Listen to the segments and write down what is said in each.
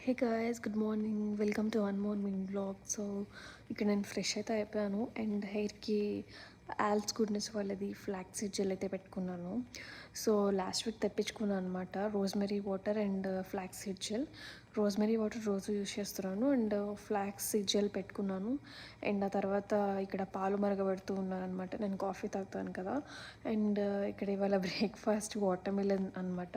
Hey guys, good morning. Welcome to one morning blog. So ఇక్కడ నేను fresh అయితే అయిపోయాను అండ్ హెయిర్కి ఆల్స్ గుడ్నెస్ వాళ్ళది ఫ్లాక్స్ సీడ్ జెల్ అయితే పెట్టుకున్నాను. సో లాస్ట్ వీక్ తెప్పించుకున్నాను అనమాట, rosemary water and flax seed gel. Rosemary water రోజు యూస్ చేస్తున్నాను అండ్ ఫ్లాక్స్ సీడ్ జెల్ పెట్టుకున్నాను. అండ్ ఆ తర్వాత ఇక్కడ పాలు మరగబెడుతూ ఉన్నాను అనమాట. నేను కాఫీ తాగుతాను కదా. అండ్ ఇక్కడ ఇవాళ బ్రేక్ఫాస్ట్ వాటర్ మిలన్ అనమాట.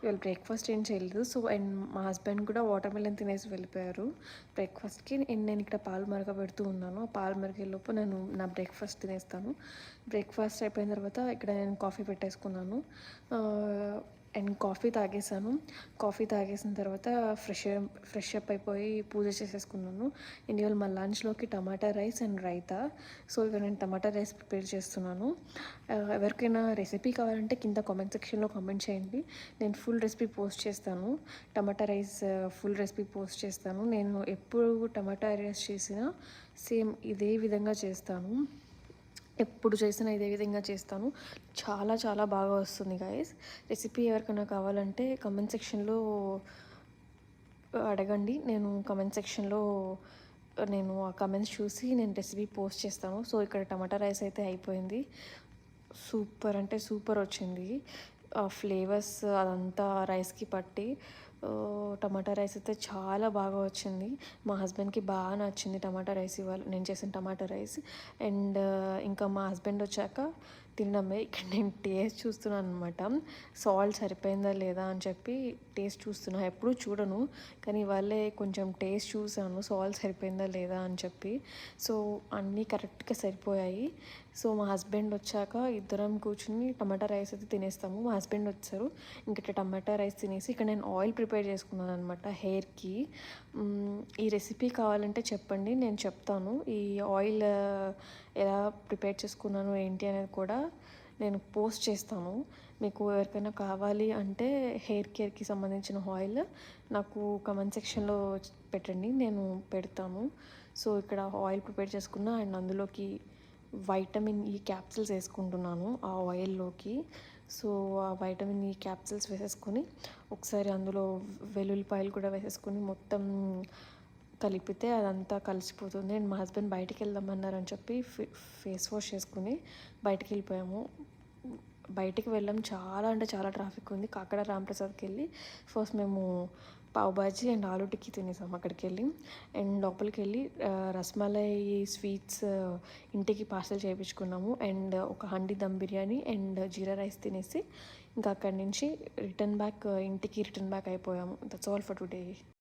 ఇవాళ బ్రేక్ఫాస్ట్ ఏం చేయలేదు. సో అండ్ మా హస్బెండ్ కూడా వాటర్ మిలన్ తినేసి వెళ్ళిపోయారు బ్రేక్ఫాస్ట్కి. నేను ఇక్కడ పాలు మరగబెడుతూ ఉన్నాను. ఆ పాలు మరిగేలోపు నేను నా బ్రేక్ఫాస్ట్ తినేస్తాను. బ్రేక్ఫాస్ట్ అయిపోయిన తర్వాత ఇక్కడ నేను కాఫీ పెట్టేసుకున్నాను అండ్ కాఫీ తాగేసాను. కాఫీ తాగేసిన తర్వాత ఫ్రెష్ అప్ అయిపోయి పూజ చేసేసుకున్నాను. ఇవాళ మా లంచ్లోకి టమాటా రైస్ అండ్ రైతా. సో ఇక నేను టమాటా రైస్ ప్రిపేర్ చేస్తున్నాను. ఎవరికైనా రెసిపీ కావాలంటే కింద కామెంట్ సెక్షన్లో కామెంట్ చేయండి. నేను ఫుల్ రెసిపీ పోస్ట్ చేస్తాను. టమాటా రైస్ ఫుల్ రెసిపీ పోస్ట్ చేస్తాను. నేను ఎప్పుడు టమాటా రైస్ చేసినా సేమ్ ఇదే విధంగా చేస్తాను. ఎప్పుడు చేసినా ఇదే విధంగా చేస్తాను. చాలా చాలా బాగా వస్తుంది గాయస్. రెసిపీ ఎవరికైనా కావాలంటే కమెంట్ సెక్షన్లో అడగండి. నేను కమెంట్ సెక్షన్లో నేను ఆ కమెంట్స్ చూసి నేను రెసిపీ పోస్ట్ చేస్తాను. సో ఇక్కడ టమాటా రైస్ అయితే అయిపోయింది. సూపర్ అంటే సూపర్ వచ్చింది. ఆ ఫ్లేవర్స్ అదంతా రైస్కి పట్టి టమాటా రైస్ అయితే చాలా బాగా వచ్చింది. మా హస్బెండ్కి బాగా నచ్చింది టమాటా రైస్ ఇవాళ నేను చేసిన టమాటా రైస్. అండ్ ఇంకా మా హస్బెండ్ వచ్చాక తినడమే. ఇక్కడ నేను టేస్ట్ చూస్తున్నాను అనమాట, సాల్ట్ సరిపోయిందా లేదా అని చెప్పి టేస్ట్ చూస్తున్నా. ఎప్పుడూ చూడను కానీ ఇవాళే కొంచెం టేస్ట్ చూసాను సాల్ట్ సరిపోయిందా లేదా అని చెప్పి. సో అన్నీ కరెక్ట్గా సరిపోయాయి. సో మా హస్బెండ్ వచ్చాక ఇద్దరం కూర్చుని టమాటా రైస్ అయితే తినేస్తాము. మా హస్బెండ్ వచ్చారు, ఇంకట టమాటా రైస్ తినేసి ఇక్కడ నేను ఆయిల్ ప్రిపేర్ చేసుకున్నాను అనమాట హెయిర్కి. ఈ రెసిపీ కావాలంటే చెప్పండి, నేను చెప్తాను. ఈ ఆయిల్ ఎలా ప్రిపేర్ చేసుకున్నాను ఏంటి అనేది కూడా నేను పోస్ట్ చేస్తాను. మీకు ఎవరికైనా కావాలి అంటే హెయిర్ కేర్కి సంబంధించిన ఆయిల్ నాకు కమెంట్ సెక్షన్లో పెట్టండి, నేను పెడతాను. సో ఇక్కడ ఆయిల్ ప్రిపేర్ చేసుకున్నా అండ్ అందులోకి వైటమిన్ ఈ క్యాప్సిల్స్ వేసుకుంటున్నాను ఆ ఆయిల్లోకి. సో ఆ వైటమిన్ ఈ క్యాప్సిల్స్ వేసేసుకొని ఒకసారి అందులో వెల్లుల్లిపాయలు కూడా వేసేసుకొని మొత్తం కలిపితే అదంతా కలిసిపోతుంది. అండ్ మా హస్బెండ్ బయటికి వెళ్దామన్నారని చెప్పి ఫేస్ వాష్ చేసుకుని బయటికి వెళ్ళిపోయాము. బయటికి వెళ్ళాం, చాలా అంటే చాలా ట్రాఫిక్ ఉంది. కాకడ రాంప్రసాద్కి వెళ్ళి ఫస్ట్ మేము పావ్ బాజీ అండ్ ఆలూ టిక్కీ తినేసాం అక్కడికి వెళ్ళి. అండ్ లోపలికి వెళ్ళి రస్మలై స్వీట్స్ ఇంటికి పార్సల్ చేయించుకున్నాము. అండ్ ఒక హండీ దమ్ బిర్యానీ అండ్ జీరా రైస్ తినేసి ఇంకా అక్కడి నుంచి ఇంటికి రిటర్న్ బ్యాక్ అయిపోయాము. That's all for today.